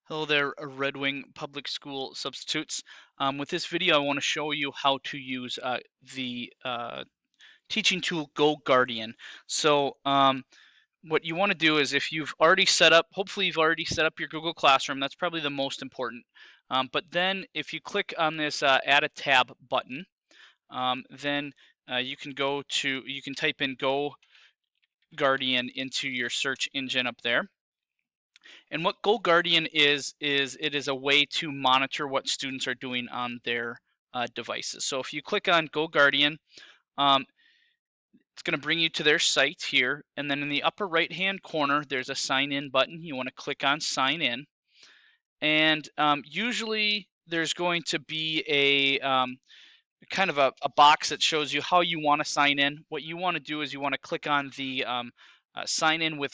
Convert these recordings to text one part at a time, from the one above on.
Hello there, Red Wing Public School substitutes. With this video, I want to show you how to use the teaching tool Go Guardian. So what you want to do is if you've already set up, hopefully you've already set up your Google Classroom. That's probably the most important. But then if you click on this Add a Tab button, then you can type in Go Guardian into your search engine up there. And what Go Guardian is it is a way to monitor what students are doing on their devices. So if you click on Go Guardian, um, it's going to bring you to their site here. And then in the upper right-hand corner, there's a sign in button. You want to click on sign in. And usually there's going to be a kind of a box that shows you how you want to sign in. What you want to do is you want to click on the sign in with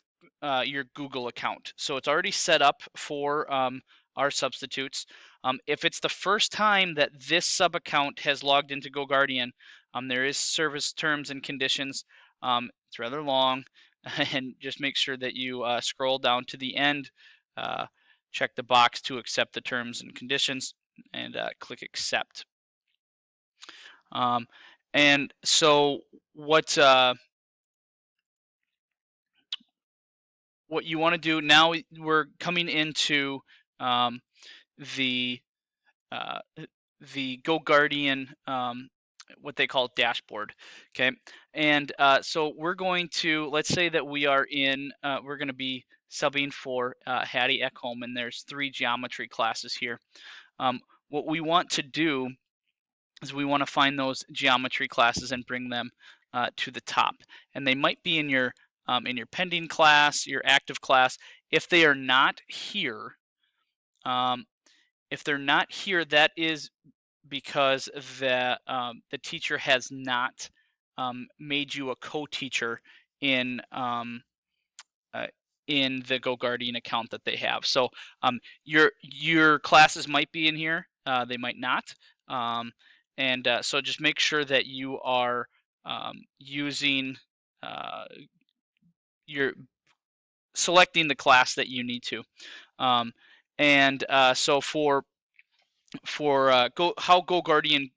your Google account. So it's already set up for our substitutes. If it's the first time that this sub account has logged into GoGuardian, there is service terms and conditions. It's rather long, and just make sure that you scroll down to the end, check the box to accept the terms and conditions, and click accept. And so what you want to do now, we're coming into the Go Guardian, what they call dashboard. Okay, and so we're going to, let's say that we are in, we're going to be subbing for Hattie at home, and there's 3 geometry classes here. What we want to do is we want to find those geometry classes and bring them to the top. And they might be in your pending class, your active class. If they are not here, that is because the teacher has not made you a co-teacher in the GoGuardian account that they have. So your classes might be in here, they might not. And so just make sure that you are using you're selecting the class that you need to. So how Go Guardian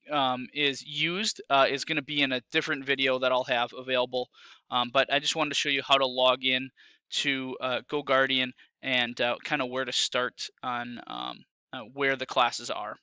is used is going to be in a different video that I'll have available. But I just wanted to show you how to log in to Go Guardian and kind of where to start on where the classes are.